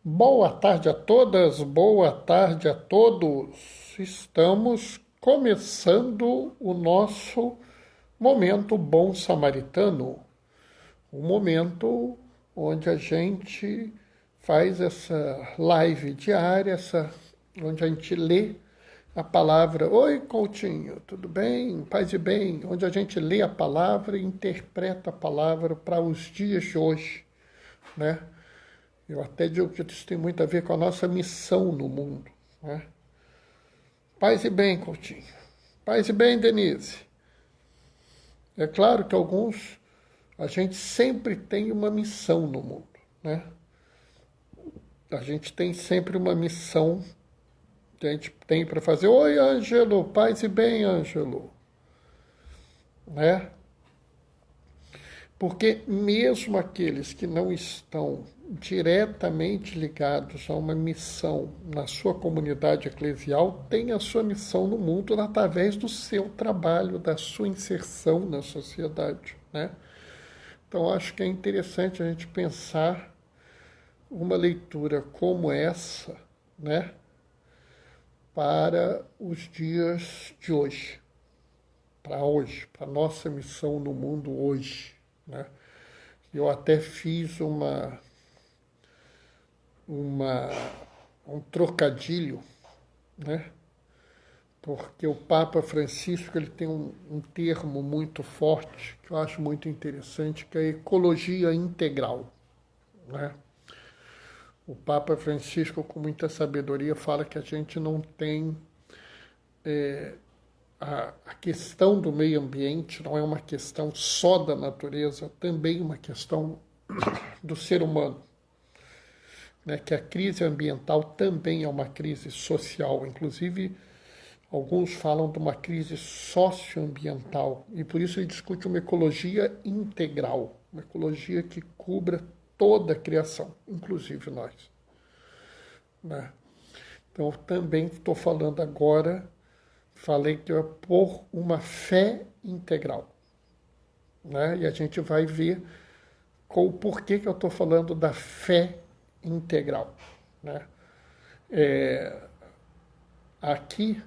Boa tarde a todas, boa tarde a todos. Estamos começando o nosso momento Bom Samaritano, um momento onde a gente faz essa live diária, onde a gente lê a palavra. Oi, Coutinho, tudo bem? Paz e bem. Onde a gente lê a palavra e interpreta a palavra para os dias de hoje, né? Eu até digo que isso tem muito a ver com a nossa missão no mundo, né? Paz e bem, Coutinho. Paz e bem, Denise. É claro que a gente sempre tem uma missão no mundo, né? A gente tem sempre uma missão que a gente tem para fazer. Oi, Ângelo, paz e bem, Ângelo, né? Porque mesmo aqueles que não estão diretamente ligados a uma missão na sua comunidade eclesial têm a sua missão no mundo através do seu trabalho, da sua inserção na sociedade, né? Então acho que é interessante a gente pensar uma leitura como essa, né, para os dias de hoje, para a nossa missão no mundo hoje, né? Eu até fiz uma, um trocadilho, né? Porque o Papa Francisco ele tem um termo muito forte que eu acho muito interessante, que é a ecologia integral, né? O Papa Francisco, com muita sabedoria, fala que a gente não tem a questão do meio ambiente não é uma questão só da natureza, também uma questão do ser humano, né? Que a crise ambiental também é uma crise social, inclusive alguns falam de uma crise socioambiental, e por isso ele discute uma ecologia integral, uma ecologia que cubra toda a criação, inclusive nós, né? Então, eu também estou falando agora, falei que é por uma fé integral, né? E a gente vai ver o porquê que eu estou falando da fé integral, né? Aqui,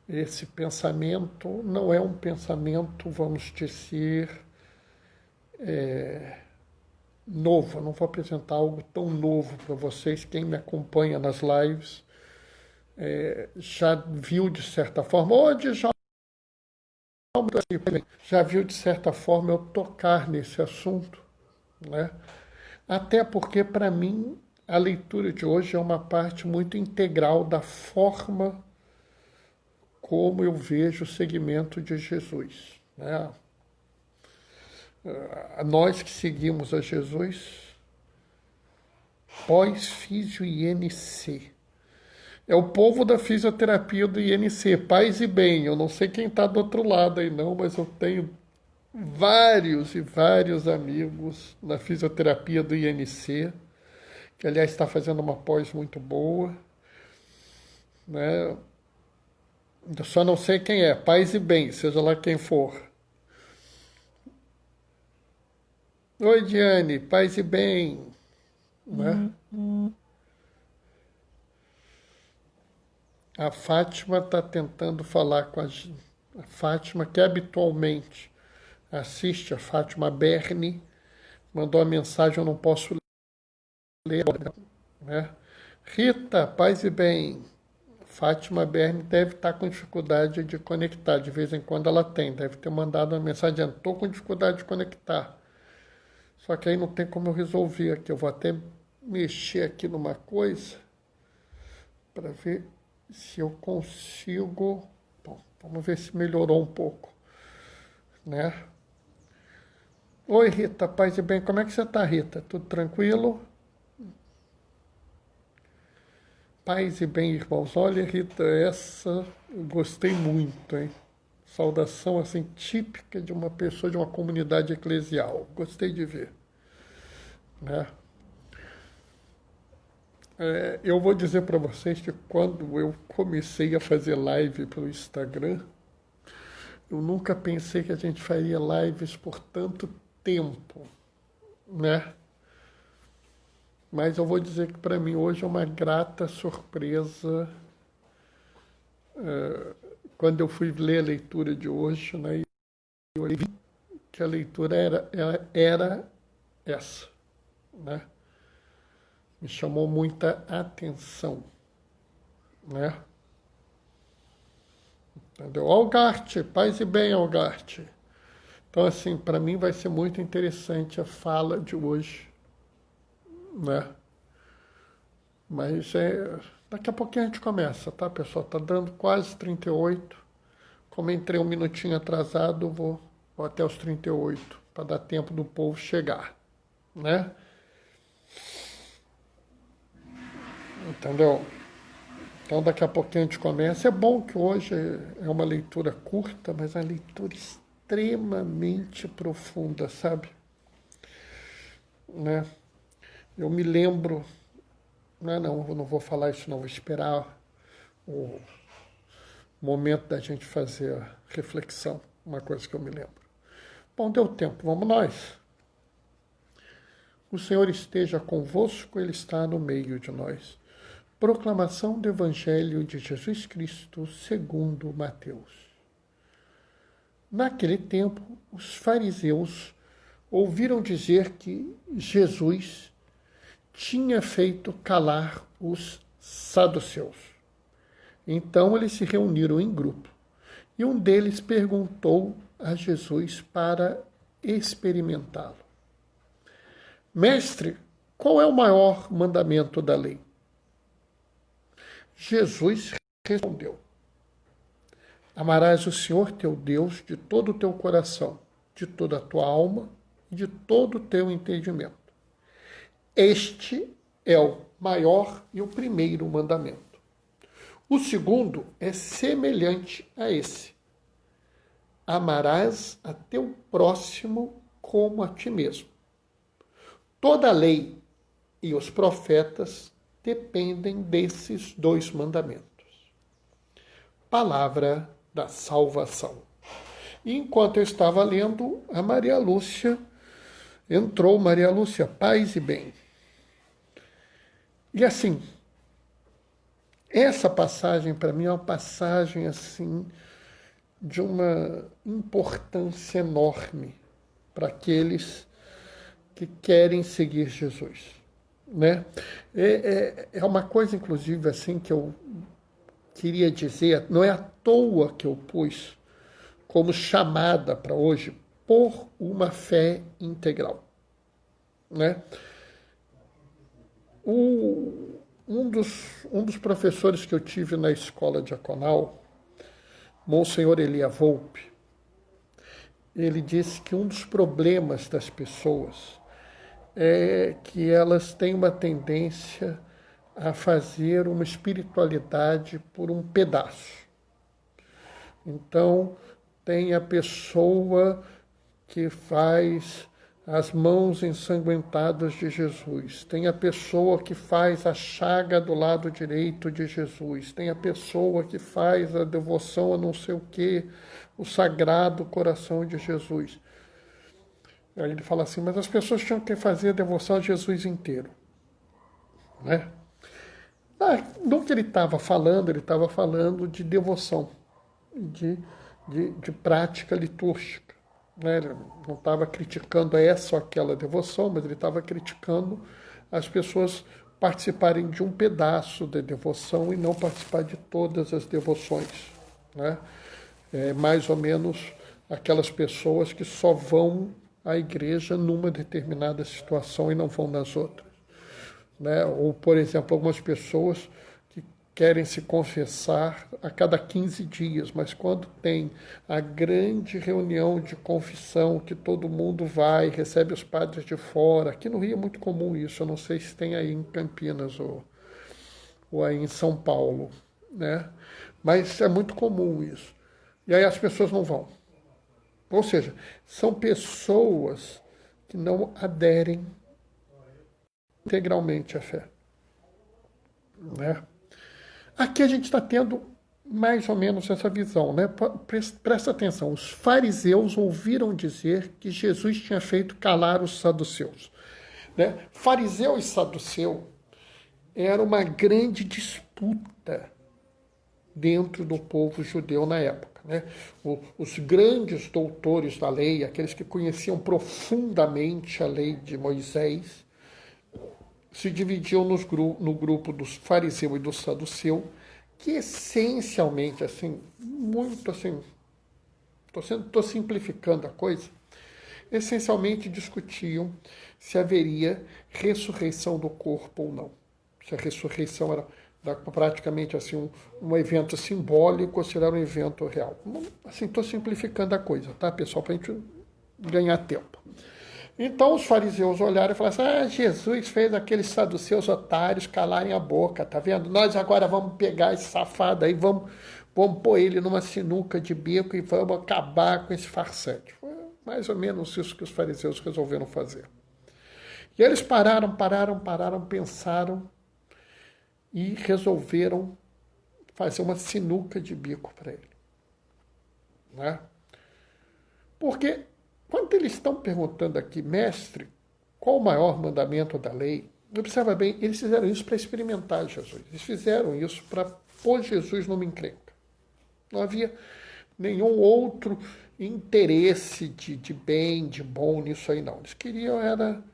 esse pensamento não é um pensamento, vamos dizer, novo. Eu não vou apresentar algo tão novo para vocês. Quem me acompanha nas lives já viu de certa forma, já viu de certa forma eu tocar nesse assunto, né? Até porque, para mim, a leitura de hoje é uma parte muito integral da forma como eu vejo o segmento de Jesus, né? Nós que seguimos a Jesus, pós-físio INC. É o povo da fisioterapia do INC, paz e bem. Eu não sei quem está do outro lado aí não, mas eu tenho vários e vários amigos na fisioterapia do INC, que aliás está fazendo uma pós muito boa, né? Eu só não sei quem é, paz e bem, seja lá quem for. Oi, Diane, paz e bem, né? A Fátima está tentando falar com a Fátima, que habitualmente assiste, a Fátima Berni, mandou a mensagem, eu não posso ler, né? Rita, paz e bem. Fátima Berni deve estar com dificuldade de conectar, de vez em quando ela tem, deve ter mandado uma mensagem dizendo, estou com dificuldade de conectar. Só que aí não tem como eu resolver aqui, eu vou até mexer aqui numa coisa para ver se eu consigo. Bom, vamos ver se melhorou um pouco, né? Oi, Rita, paz e bem. Como é que você está, Rita? Tudo tranquilo? Paz e bem, irmãos. Olha, Rita, essa eu gostei muito, hein? Saudação, assim, típica de uma pessoa de uma comunidade eclesial. Gostei de ver, né? Eu vou dizer para vocês que quando eu comecei a fazer live pelo Instagram, eu nunca pensei que a gente faria lives por tanto tempo, né? Mas eu vou dizer que para mim hoje é uma grata surpresa quando eu fui ler a leitura de hoje, né, e eu vi que a leitura era essa, né? Me chamou muita atenção, né? Entendeu? Algarte, paz e bem, Algarte. Então, assim, para mim vai ser muito interessante a fala de hoje, né? Mas daqui a pouquinho a gente começa, tá, pessoal? Tá dando quase 38. Como entrei um minutinho atrasado, vou até os 38, para dar tempo do povo chegar, né? Entendeu? Então daqui a pouquinho a gente começa. É bom que hoje é uma leitura curta, mas uma leitura extremamente profunda, sabe? Né? Eu me lembro... Não, eu não vou falar isso não, vou esperar o momento da gente fazer a reflexão, uma coisa que eu me lembro. Bom, deu tempo, vamos nós. O Senhor esteja convosco, Ele está no meio de nós. Proclamação do Evangelho de Jesus Cristo segundo Mateus. Naquele tempo, os fariseus ouviram dizer que Jesus tinha feito calar os saduceus. Então eles se reuniram em grupo, e um deles perguntou a Jesus para experimentá-lo: Mestre, qual é o maior mandamento da lei? Jesus respondeu: Amarás o Senhor teu Deus de todo o teu coração, de toda a tua alma e de todo o teu entendimento. Este é o maior e o primeiro mandamento. O segundo é semelhante a esse: amarás a teu próximo como a ti mesmo. Toda a lei e os profetas dependem desses dois mandamentos. Palavra da salvação. E enquanto eu estava lendo, a Maria Lúcia entrou. Maria Lúcia, paz e bem. E assim, essa passagem para mim é uma passagem assim de uma importância enorme para aqueles que querem seguir Jesus, né? É uma coisa, inclusive, assim que eu queria dizer, não é à toa que eu pus como chamada para hoje por uma fé integral, né? Um dos professores que eu tive na escola diaconal, Monsenhor Elia Volpe, ele disse que um dos problemas das pessoas é que elas têm uma tendência a fazer uma espiritualidade por um pedaço. Então, tem a pessoa que faz as mãos ensanguentadas de Jesus, tem a pessoa que faz a chaga do lado direito de Jesus, tem a pessoa que faz a devoção a não sei o que, o sagrado coração de Jesus. Aí ele fala assim, mas as pessoas tinham que fazer a devoção a Jesus inteiro, né? No que ele estava falando de devoção, de prática litúrgica. Né? Ele não estava criticando essa ou aquela devoção, mas ele estava criticando as pessoas participarem de um pedaço da devoção e não participar de todas as devoções. Né? Mais ou menos aquelas pessoas que só vão à igreja numa determinada situação e não vão nas outras. Né? Ou, por exemplo, algumas pessoas que querem se confessar a cada 15 dias, mas quando tem a grande reunião de confissão, que todo mundo vai, recebe os padres de fora, aqui no Rio é muito comum isso, eu não sei se tem aí em Campinas ou aí em São Paulo, né? Mas é muito comum isso. E aí as pessoas não vão. Ou seja, são pessoas que não aderem integralmente à fé. Né? Aqui a gente está tendo mais ou menos essa visão. Né? Presta atenção, os fariseus ouviram dizer que Jesus tinha feito calar os saduceus. Né? Fariseu e saduceu era uma grande disputa dentro do povo judeu na época. Né? Os grandes doutores da lei, aqueles que conheciam profundamente a lei de Moisés, se dividiam no grupo dos fariseu e do saduceu, que essencialmente, assim, muito assim, estou simplificando a coisa, essencialmente discutiam se haveria ressurreição do corpo ou não. Se a ressurreição era praticamente assim um evento simbólico ou se era um evento real. Assim, estou simplificando a coisa, tá, pessoal, para a gente ganhar tempo. Então os fariseus olharam e falaram assim, Jesus fez aqueles saduceus otários calarem a boca, tá vendo? Nós agora vamos pegar esse safado aí, vamos pôr ele numa sinuca de bico e vamos acabar com esse farsante. Foi mais ou menos isso que os fariseus resolveram fazer. E eles pararam, pensaram e resolveram fazer uma sinuca de bico para ele. Né? Porque quando eles estão perguntando aqui, mestre, qual o maior mandamento da lei? Observa bem, eles fizeram isso para experimentar Jesus. Eles fizeram isso para pôr Jesus numa encrenca. Não havia nenhum outro interesse de bem, de bom nisso aí, não. Eles queriam era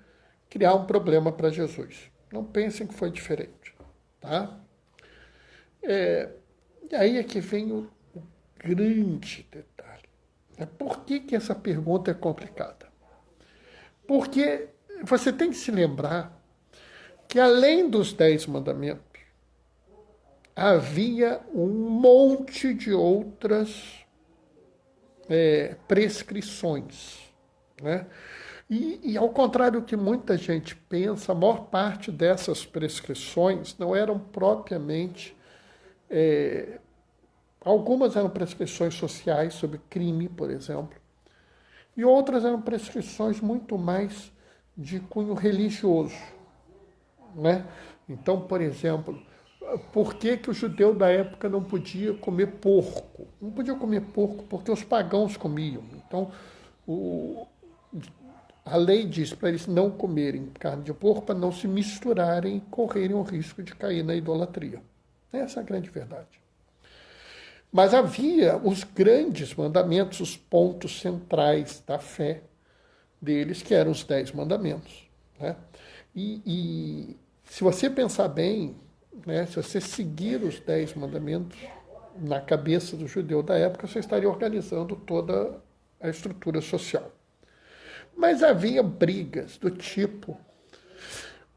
criar um problema para Jesus. Não pensem que foi diferente. Tá? E aí é que vem o grande detalhe. Por que essa pergunta é complicada? Porque você tem que se lembrar que além dos 10 mandamentos, havia um monte de outras prescrições. Né? E ao contrário do que muita gente pensa, a maior parte dessas prescrições não eram propriamente... algumas eram prescrições sociais sobre crime, por exemplo, e outras eram prescrições muito mais de cunho religioso. Né? Então, por exemplo, por que o judeu da época não podia comer porco? Não podia comer porco porque os pagãos comiam. Então, a lei diz para eles não comerem carne de porco, para não se misturarem e correrem o risco de cair na idolatria. Essa é a grande verdade. Mas havia os grandes mandamentos, os pontos centrais da fé deles, que eram os 10 mandamentos. Né? E se você pensar bem, né, se você seguir os 10 mandamentos na cabeça do judeu da época, você estaria organizando toda a estrutura social. Mas havia brigas do tipo,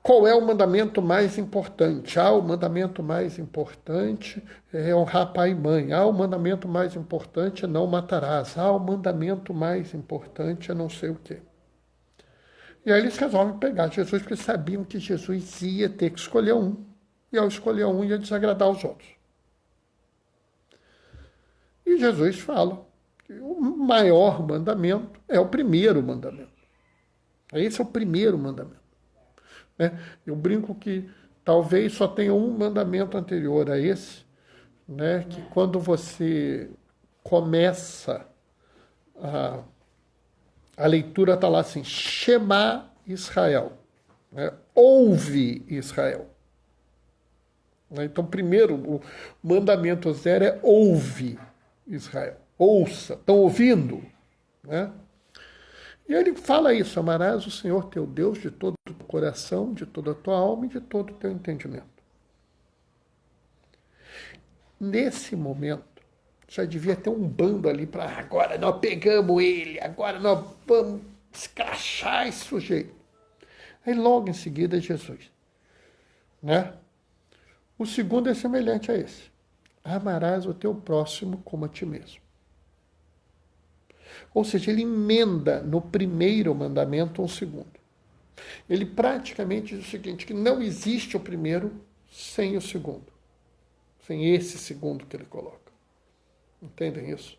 qual é o mandamento mais importante? O mandamento mais importante é honrar pai e mãe. O mandamento mais importante é não matarás. O mandamento mais importante é não sei o quê. E aí eles resolvem pegar Jesus, porque sabiam que Jesus ia ter que escolher um. E ao escolher um, ia desagradar os outros. E Jesus fala que o maior mandamento é o primeiro mandamento. Esse é o primeiro mandamento. Né? Eu brinco que talvez só tenha um mandamento anterior a esse, né? Que quando você começa a leitura está lá assim, Shema Israel, né? Ouve Israel. Então, primeiro, o mandamento 0 é ouve Israel. Ouça, estão ouvindo? Né? E ele fala isso, amarás o Senhor teu Deus de todo o teu coração, de toda a tua alma e de todo o teu entendimento. Nesse momento, já devia ter um bando ali para agora nós pegamos ele, agora nós vamos escrachar esse sujeito. Aí logo em seguida Jesus. Né? O segundo é semelhante a esse. Amarás o teu próximo como a ti mesmo. Ou seja, ele emenda no primeiro mandamento um segundo. Ele praticamente diz o seguinte, que não existe o primeiro sem o segundo. Sem esse segundo que ele coloca. Entendem isso?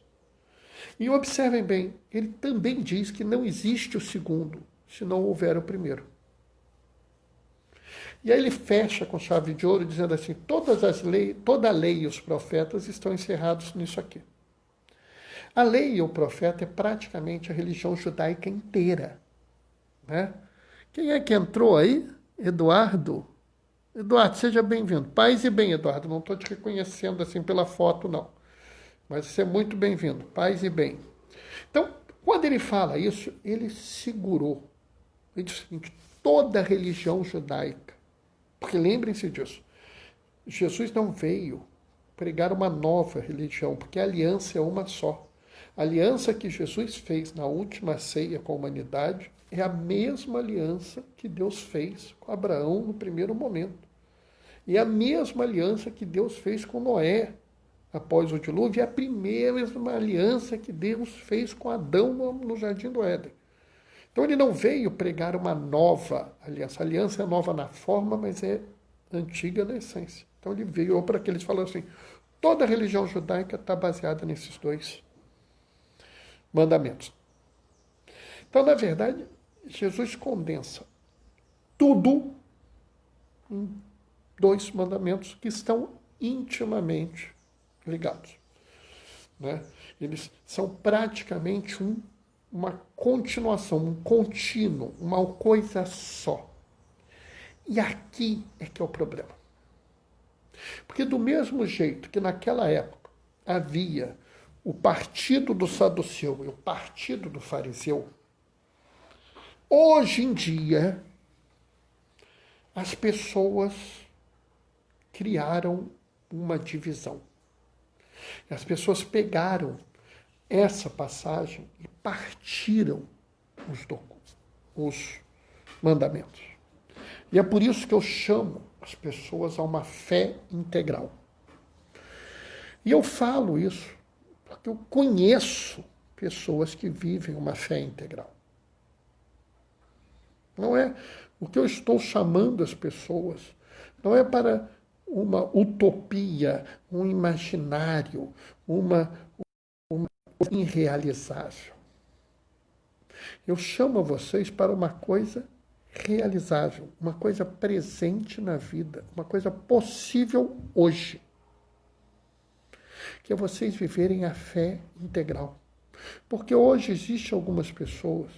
E observem bem, ele também diz que não existe o segundo se não houver o primeiro. E aí ele fecha com chave de ouro dizendo assim, toda a lei e os profetas estão encerrados nisso aqui. A lei e o profeta é praticamente a religião judaica inteira. Né? Quem é que entrou aí? Eduardo. Eduardo, seja bem-vindo. Paz e bem, Eduardo. Não estou te reconhecendo assim pela foto, não. Mas você é muito bem-vindo. Paz e bem. Então, quando ele fala isso, ele segurou. Ele diz o seguinte, toda a religião judaica, porque lembrem-se disso, Jesus não veio pregar uma nova religião, porque a aliança é uma só. A aliança que Jesus fez na última ceia com a humanidade é a mesma aliança que Deus fez com Abraão no primeiro momento. E a mesma aliança que Deus fez com Noé após o dilúvio, é a primeira aliança que Deus fez com Adão no Jardim do Éden. Então ele não veio pregar uma nova aliança. A aliança é nova na forma, mas é antiga na essência. Então ele veio para aqueles falando assim, toda a religião judaica está baseada nesses dois mandamentos. Então, na verdade, Jesus condensa tudo em dois mandamentos que estão intimamente ligados. Né? Eles são praticamente uma continuação, um contínuo, uma coisa só. E aqui é que é o problema. Porque do mesmo jeito que naquela época havia o partido do saduceu e o partido do fariseu, hoje em dia as pessoas criaram uma divisão. As pessoas pegaram essa passagem e partiram os mandamentos. E é por isso que eu chamo as pessoas a uma fé integral. E eu falo isso porque eu conheço pessoas que vivem uma fé integral. Não é o que eu estou chamando as pessoas, não é para uma utopia, um imaginário, uma irrealizável. Eu chamo vocês para uma coisa realizável, uma coisa presente na vida, uma coisa possível hoje. Que é vocês viverem a fé integral. Porque hoje existem algumas pessoas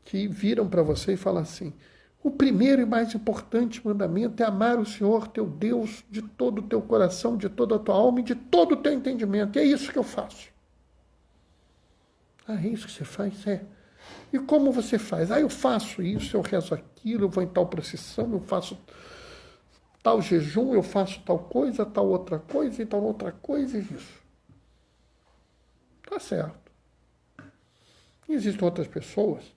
que viram para você e falam assim, o primeiro e mais importante mandamento é amar o Senhor, teu Deus, de todo o teu coração, de toda a tua alma e de todo o teu entendimento. E é isso que eu faço. Ah, é isso que você faz? É. E como você faz? Ah, eu faço isso, eu rezo aquilo, eu vou em tal procissão, eu faço tal jejum, eu faço tal coisa, tal outra coisa e tal outra coisa e isso. Tá certo. E existem outras pessoas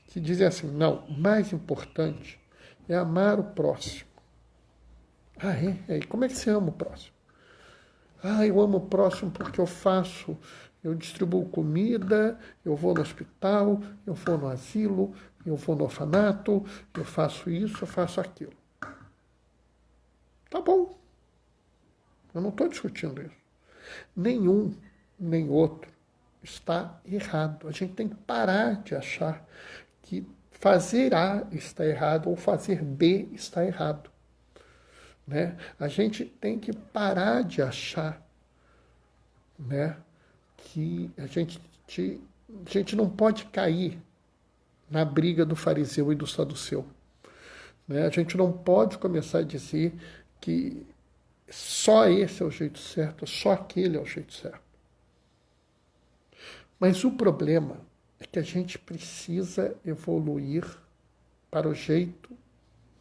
que dizem assim, não, o mais importante é amar o próximo. Ah, é? E como é que você ama o próximo? Ah, eu amo o próximo porque eu distribuo comida, eu vou no hospital, eu vou no asilo, eu vou no orfanato, eu faço isso, eu faço aquilo. Tá bom. Eu não estou discutindo isso. Nenhum, nem outro está errado. A gente tem que parar de achar que fazer A está errado ou fazer B está errado. Né? A gente tem que parar de achar, né, que a gente não pode cair na briga do fariseu e do saduceu. Né? A gente não pode começar a dizer que só esse é o jeito certo, só aquele é o jeito certo. Mas o problema é que a gente precisa evoluir para o jeito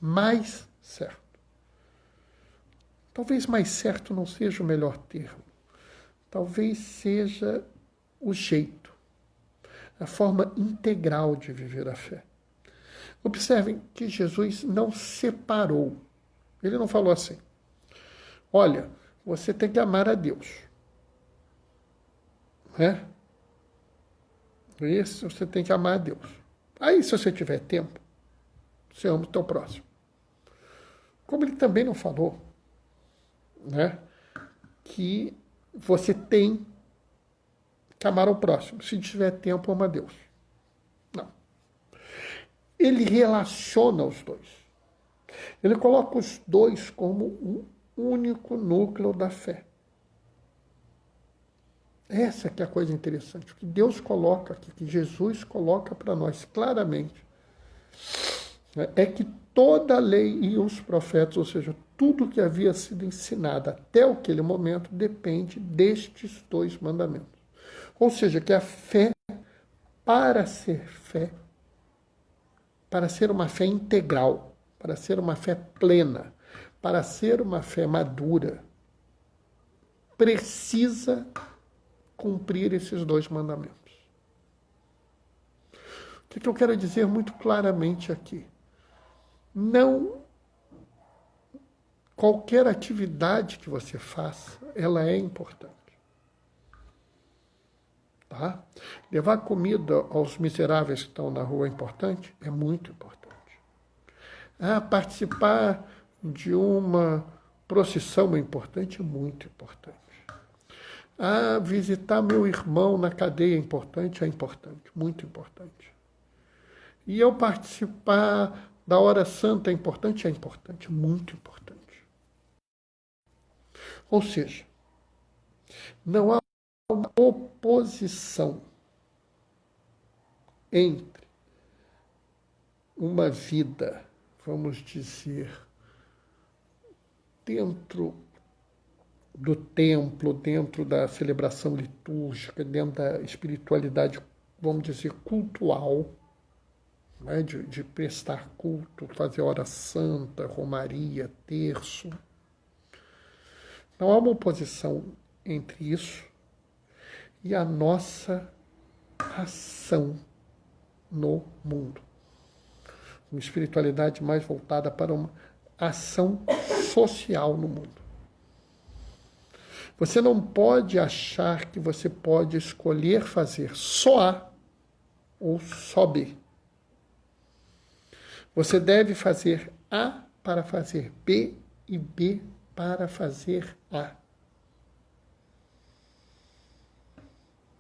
mais certo. Talvez mais certo não seja o melhor termo. Talvez seja o jeito, a forma integral de viver a fé. Observem que Jesus não separou. Ele não falou assim, olha, você tem que amar a Deus. Né? Isso, você tem que amar a Deus. Aí, se você tiver tempo, você ama o teu próximo. Como ele também não falou, né, que você tem que amar ao próximo. Se tiver tempo, ama a Deus. Não. Ele relaciona os dois. Ele coloca os dois como um único núcleo da fé. Essa que é a coisa interessante, o que Deus coloca aqui, que Jesus coloca para nós claramente, é que toda a lei e os profetas, ou seja, tudo que havia sido ensinado até aquele momento, depende destes dois mandamentos. Ou seja, que a fé, para ser fé, para ser uma fé integral, para ser uma fé plena, para ser uma fé madura, precisa cumprir esses dois mandamentos. O que eu quero dizer muito claramente aqui? Não qualquer atividade que você faça, ela é importante. Tá? Levar comida aos miseráveis que estão na rua é importante? É muito importante. Participar de uma procissão é importante? É muito importante. Visitar meu irmão na cadeia é importante? É importante, muito importante. E eu participar da hora santa é importante? É importante, muito importante. Ou seja, não há uma oposição entre uma vida, vamos dizer, dentro do templo, dentro da celebração litúrgica, dentro da espiritualidade, vamos dizer, cultual, né, de prestar culto, fazer hora santa, romaria, terço. Não há uma oposição entre isso e a nossa ação no mundo. Uma espiritualidade mais voltada para uma ação social no mundo. Você não pode achar que você pode escolher fazer só A ou só B. Você deve fazer A para fazer B e B para fazer A.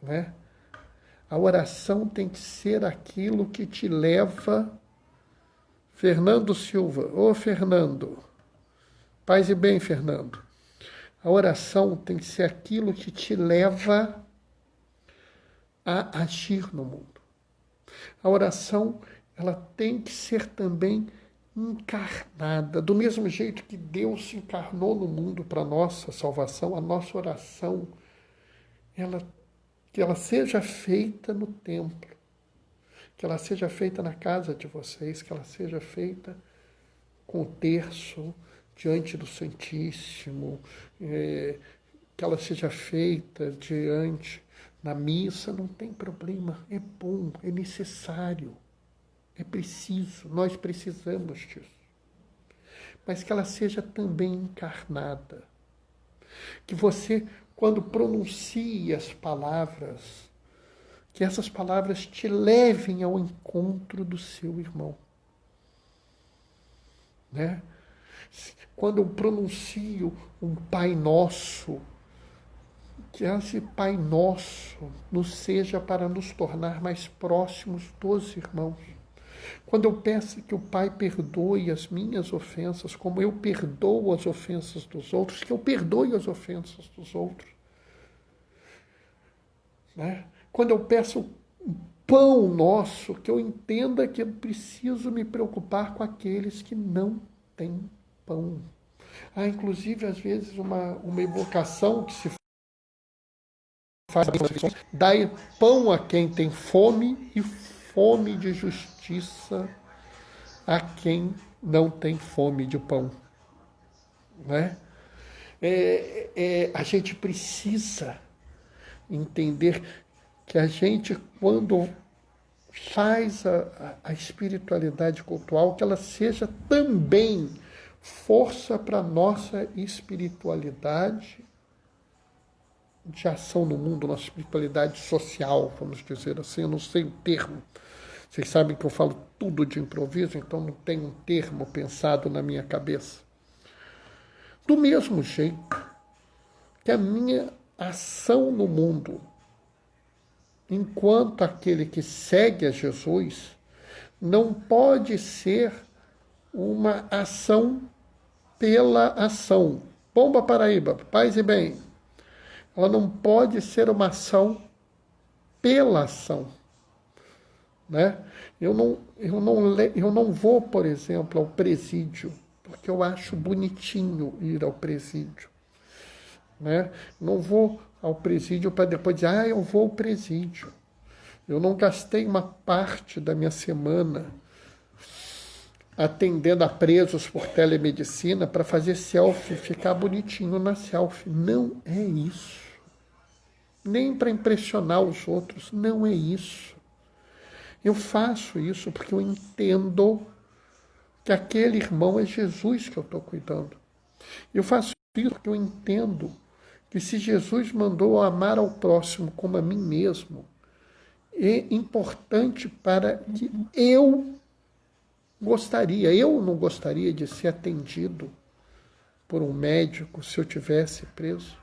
Né? A oração tem que ser aquilo que te leva... Fernando Silva, Fernando, paz e bem, Fernando. A oração tem que ser aquilo que te leva a agir no mundo. A oração, ela tem que ser também encarnada. Do mesmo jeito que Deus se encarnou no mundo para a nossa salvação, a nossa oração, que ela seja feita no templo, que ela seja feita na casa de vocês, que ela seja feita com o terço, diante do Santíssimo, que ela seja feita diante na missa, não tem problema, é bom, é necessário, é preciso, nós precisamos disso. Mas que ela seja também encarnada. Que você, quando pronuncie as palavras, que essas palavras te levem ao encontro do seu irmão. Né? Quando eu pronuncio um Pai Nosso, que esse Pai Nosso nos seja para nos tornar mais próximos dos irmãos. Quando eu peço que o Pai perdoe as minhas ofensas, como eu perdoo as ofensas dos outros, que eu perdoe as ofensas dos outros. Né? Quando eu peço o pão nosso, que eu entenda que eu preciso me preocupar com aqueles que não têm pão. Inclusive, às vezes, uma evocação que se faz, dai pão a quem tem fome e fome de justiça a quem não tem fome de pão. Né? A gente precisa entender que a gente, quando faz a espiritualidade cultural, que ela seja também força para a nossa espiritualidade de ação no mundo, nossa espiritualidade social, vamos dizer assim, eu não sei o termo. Vocês sabem que eu falo tudo de improviso, então não tem um termo pensado na minha cabeça. Do mesmo jeito que a minha ação no mundo, enquanto aquele que segue a Jesus, não pode ser uma ação pela ação. Pomba Paraíba, paz e bem. Ela não pode ser uma ação pela ação, né? Eu não vou, por exemplo, ao presídio, porque eu acho bonitinho ir ao presídio, né? Não vou ao presídio para depois dizer, eu vou ao presídio. Eu não gastei uma parte da minha semana atendendo a presos por telemedicina para fazer selfie, ficar bonitinho na selfie. Não é isso. Nem para impressionar os outros, não é isso. Eu faço isso porque eu entendo que aquele irmão é Jesus que eu estou cuidando. Eu faço isso porque eu entendo que se Jesus mandou eu amar ao próximo como a mim mesmo, é importante para que eu não gostaria de ser atendido por um médico se eu tivesse preso.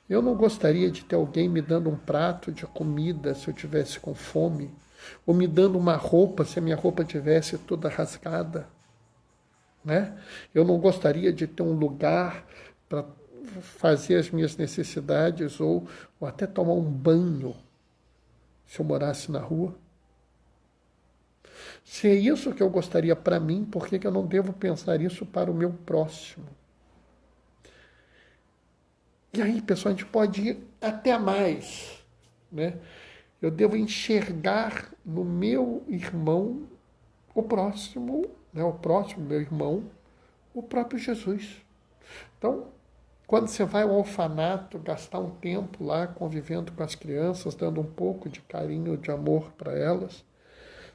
Eu não gostaria de ter alguém me dando um prato de comida se eu tivesse com fome, ou me dando uma roupa se a minha roupa tivesse toda rasgada, né? Eu não gostaria de ter um lugar para fazer as minhas necessidades ou até tomar um banho se eu morasse na rua. Se é isso que eu gostaria para mim, por que eu não devo pensar isso para o meu próximo? E aí, pessoal, a gente pode ir até mais, né? Eu devo enxergar no meu irmão o próximo, né? O próximo, meu irmão, o próprio Jesus. Então, quando você vai ao orfanato, gastar um tempo lá convivendo com as crianças, dando um pouco de carinho, de amor para elas,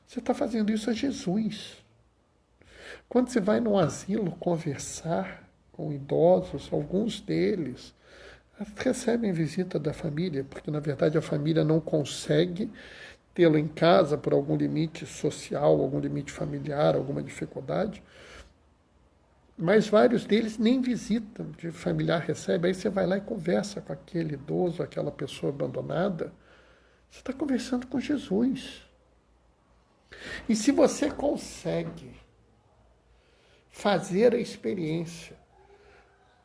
você está fazendo isso a Jesus. Quando você vai num asilo conversar com idosos, alguns deles recebem visita da família, porque na verdade a família não consegue tê-lo em casa por algum limite social, algum limite familiar, alguma dificuldade. Mas vários deles nem visitam, de familiar recebe, aí você vai lá e conversa com aquele idoso, aquela pessoa abandonada. Você está conversando com Jesus. E se você consegue fazer a experiência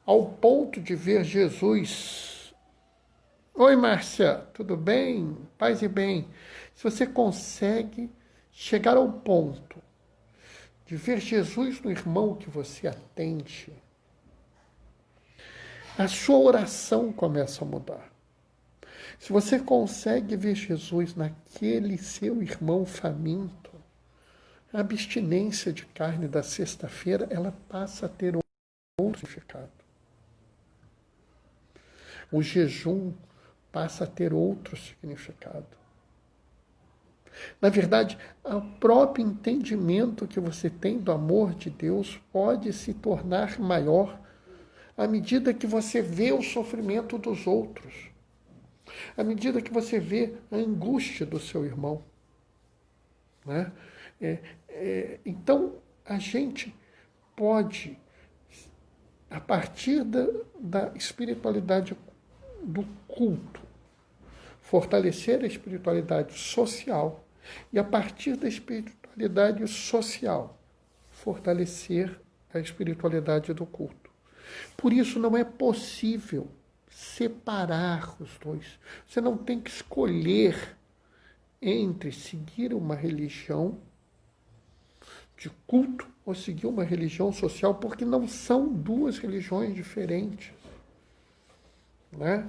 ao ponto de ver Jesus. Oi, Márcia, tudo bem? Paz e bem. Se você consegue chegar ao ponto de ver Jesus no irmão que você atende, a sua oração começa a mudar. Se você consegue ver Jesus naquele seu irmão faminto, a abstinência de carne da sexta-feira, ela passa a ter outro significado. O jejum passa a ter outro significado. Na verdade, o próprio entendimento que você tem do amor de Deus pode se tornar maior à medida que você vê o sofrimento dos outros, à medida que você vê a angústia do seu irmão, né? Então, a gente pode, a partir da espiritualidade do culto, fortalecer a espiritualidade social e, a partir da espiritualidade social, fortalecer a espiritualidade do culto. Por isso não é possível separar os dois. Você não tem que escolher entre seguir uma religião de culto ou seguir uma religião social, porque não são duas religiões diferentes, né?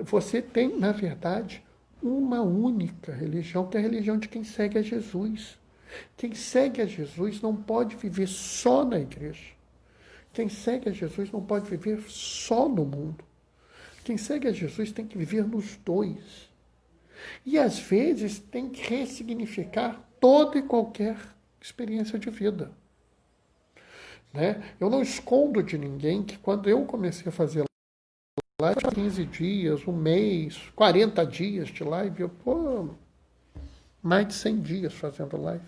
Você tem, na verdade, uma única religião, que é a religião de quem segue a Jesus. Quem segue a Jesus não pode viver só na igreja. Quem segue a Jesus não pode viver só no mundo. Quem segue a Jesus tem que viver nos dois. E, às vezes, tem que ressignificar toda e qualquer experiência de vida, né? Eu não escondo de ninguém que, quando eu comecei a fazer live, 15 dias, um mês, 40 dias de live, eu, mais de 100 dias fazendo live.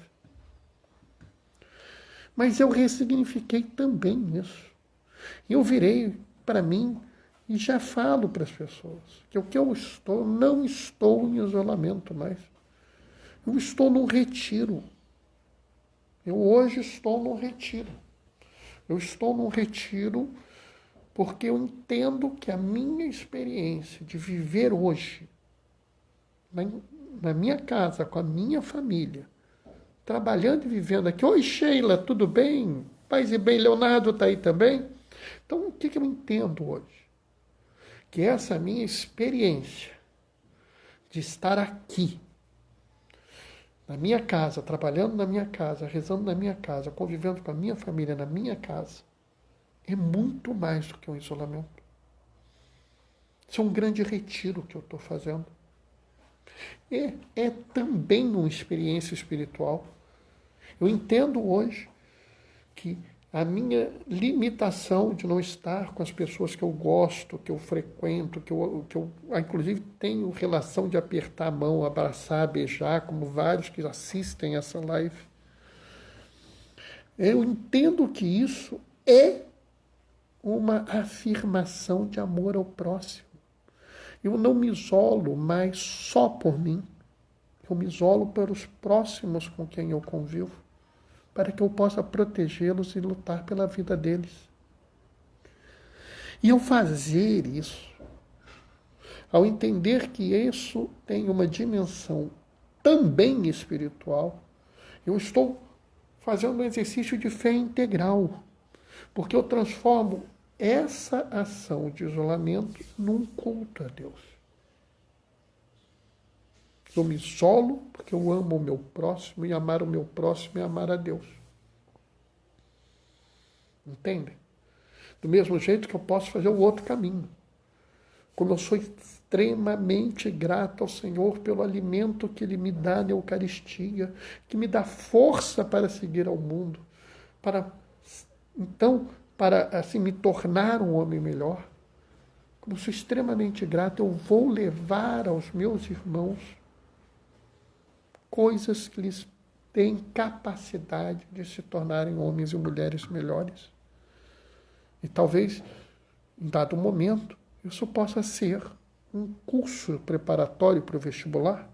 Mas eu ressignifiquei também isso. Eu virei para mim e já falo para as pessoas que o que eu estou, não estou em isolamento mais. Eu estou num retiro. Eu hoje estou num retiro. Eu estou num retiro porque eu entendo que a minha experiência de viver hoje, na minha casa, com a minha família, trabalhando e vivendo aqui. Oi, Sheila, tudo bem? Paz e bem, Leonardo está aí também? Então, o que eu entendo hoje? Que essa minha experiência de estar aqui, na minha casa, trabalhando na minha casa, rezando na minha casa, convivendo com a minha família na minha casa, é muito mais do que um isolamento. Isso é um grande retiro que eu estou fazendo. É também uma experiência espiritual. Eu entendo hoje que a minha limitação de não estar com as pessoas que eu gosto, que eu frequento, que eu inclusive tenho relação de apertar a mão, abraçar, beijar, como vários que assistem essa live. Eu entendo que isso é uma afirmação de amor ao próximo. Eu não me isolo mais só por mim. Eu me isolo pelos próximos com quem eu convivo, para que eu possa protegê-los e lutar pela vida deles. E ao fazer isso, ao entender que isso tem uma dimensão também espiritual, eu estou fazendo um exercício de fé integral, porque eu transformo essa ação de isolamento num culto a Deus. Eu me isolo porque eu amo o meu próximo, e amar o meu próximo é amar a Deus. Entendem? Do mesmo jeito que eu posso fazer o outro caminho. Como eu sou extremamente grato ao Senhor pelo alimento que Ele me dá na Eucaristia, que me dá força para seguir ao mundo, para assim me tornar um homem melhor. Como eu sou extremamente grato, eu vou levar aos meus irmãos coisas que lhes têm capacidade de se tornarem homens e mulheres melhores. E talvez, em dado momento, isso possa ser um curso preparatório para o vestibular.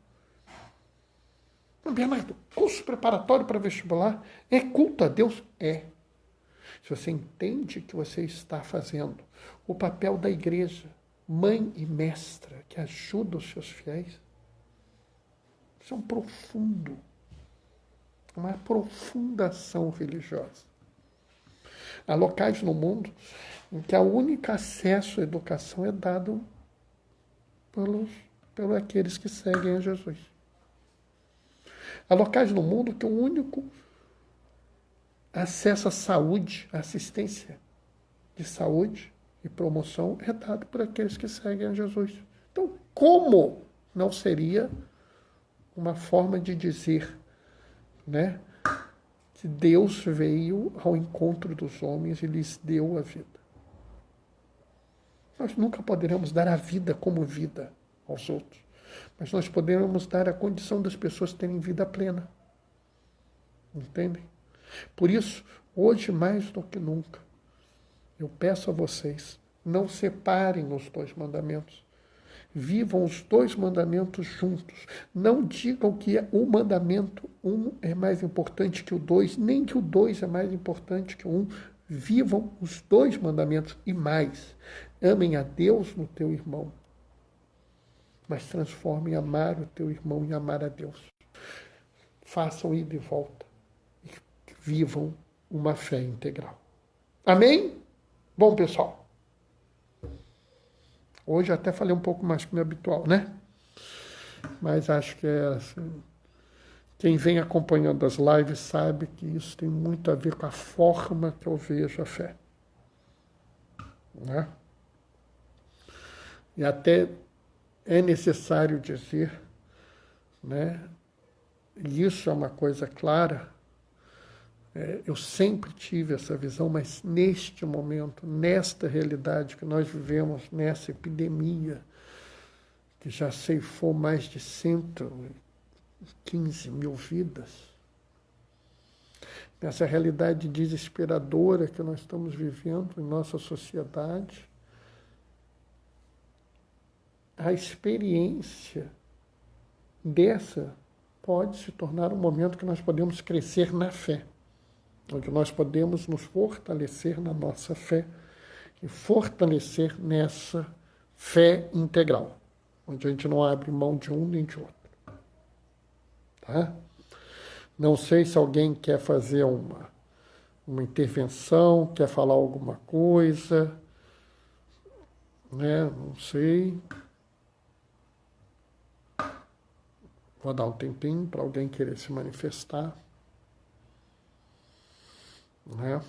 Bernardo, curso preparatório para vestibular é culto a Deus? É. Se você entende que você está fazendo o papel da igreja, mãe e mestra, que ajuda os seus fiéis, isso é uma profunda ação religiosa. Há locais no mundo em que o único acesso à educação é dado pelos aqueles que seguem a Jesus. Há locais no mundo que o único acesso à saúde, à assistência de saúde e promoção é dado por aqueles que seguem a Jesus. Então, como não seria uma forma de dizer, né, que Deus veio ao encontro dos homens e lhes deu a vida? Nós nunca poderemos dar a vida como vida aos outros, mas nós poderemos dar a condição das pessoas terem vida plena. Entendem? Por isso, hoje mais do que nunca, eu peço a vocês, não separem os dois mandamentos. Vivam os dois mandamentos juntos. Não digam que o mandamento 1 é mais importante que o 2, nem que o 2 é mais importante que o 1. Vivam os dois mandamentos e mais. Amem a Deus no teu irmão, mas transformem amar o teu irmão em amar a Deus. Façam ida e volta. E vivam uma fé integral. Amém? Bom, pessoal, hoje até falei um pouco mais que o meu habitual, né? Mas acho que é assim. Quem vem acompanhando as lives sabe que isso tem muito a ver com a forma que eu vejo a fé. Né? E até é necessário dizer, né? E isso é uma coisa clara, eu sempre tive essa visão, mas neste momento, nesta realidade que nós vivemos, nessa epidemia, que já ceifou mais de 115 mil vidas, nessa realidade desesperadora que nós estamos vivendo em nossa sociedade, a experiência dessa pode se tornar um momento que nós podemos crescer na fé, onde nós podemos nos fortalecer na nossa fé e fortalecer nessa fé integral, onde a gente não abre mão de um nem de outro. Tá? Não sei se alguém quer fazer uma intervenção, quer falar alguma coisa, né? Não sei. Vou dar um tempinho para alguém querer se manifestar, né?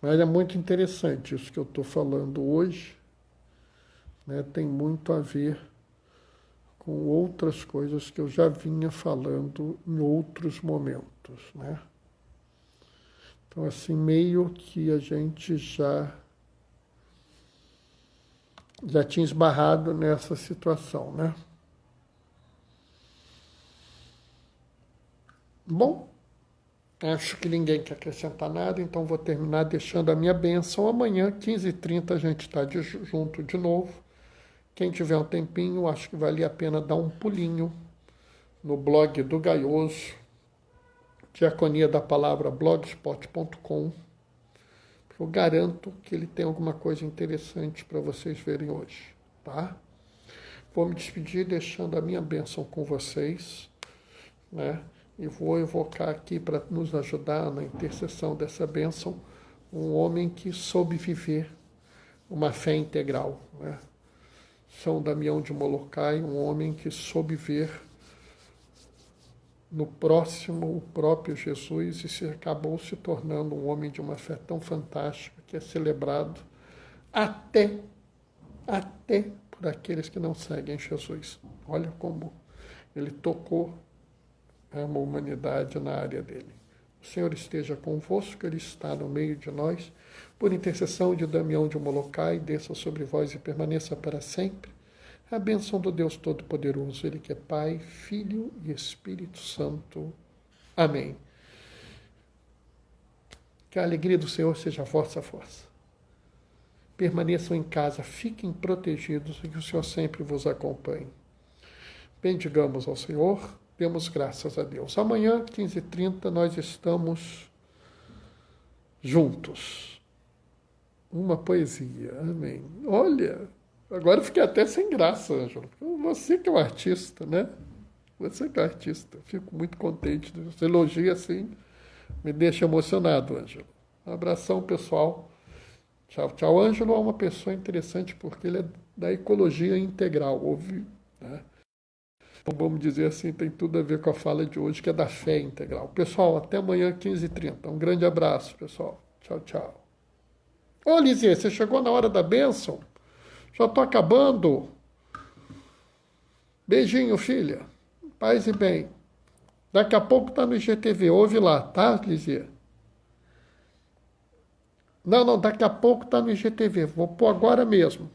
Mas é muito interessante isso que eu estou falando hoje, né? Tem muito a ver com outras coisas que eu já vinha falando em outros momentos, né? Então, assim, meio que a gente já tinha esbarrado nessa situação, né? Bom, acho que ninguém quer acrescentar nada, então vou terminar deixando a minha bênção. Amanhã, 15h30, a gente está junto de novo. Quem tiver um tempinho, acho que vale a pena dar um pulinho no blog do Gaioso, Diaconia da Palavra, blogspot.com. Eu garanto que ele tem alguma coisa interessante para vocês verem hoje, tá? Vou me despedir deixando a minha bênção com vocês, né? E vou evocar aqui para nos ajudar na intercessão dessa bênção um homem que soube viver uma fé integral, né? São Damião de Molokai, um homem que soube ver no próximo o próprio Jesus e acabou se tornando um homem de uma fé tão fantástica que é celebrado até por aqueles que não seguem Jesus. Olha como ele tocou a humanidade na área dele. O Senhor esteja convosco, Ele está no meio de nós. Por intercessão de Damião de Molokai, desça sobre vós e permaneça para sempre a bênção do Deus Todo-Poderoso, Ele que é Pai, Filho e Espírito Santo. Amém. Que a alegria do Senhor seja a vossa força. Permaneçam em casa, fiquem protegidos e que o Senhor sempre vos acompanhe. Bendigamos ao Senhor, demos graças a Deus. Amanhã, 15h30, nós estamos juntos. Uma poesia. Amém. Olha, agora eu fiquei até sem graça, Ângelo. Você que é um artista, né? Você que é um artista. Fico muito contente. Você elogia assim, me deixa emocionado, Ângelo. Um abração, pessoal. Tchau, tchau. Ângelo é uma pessoa interessante porque ele é da ecologia integral, ouve, né? Então, vamos dizer assim, tem tudo a ver com a fala de hoje, que é da fé integral. Pessoal, até amanhã, 15h30. Um grande abraço, pessoal. Tchau, tchau. Ô, Lizinha, você chegou na hora da bênção? Já estou acabando. Beijinho, filha. Paz e bem. Daqui a pouco tá no IGTV. Ouve lá, tá, Lizinha? Não, daqui a pouco tá no IGTV. Vou pôr agora mesmo.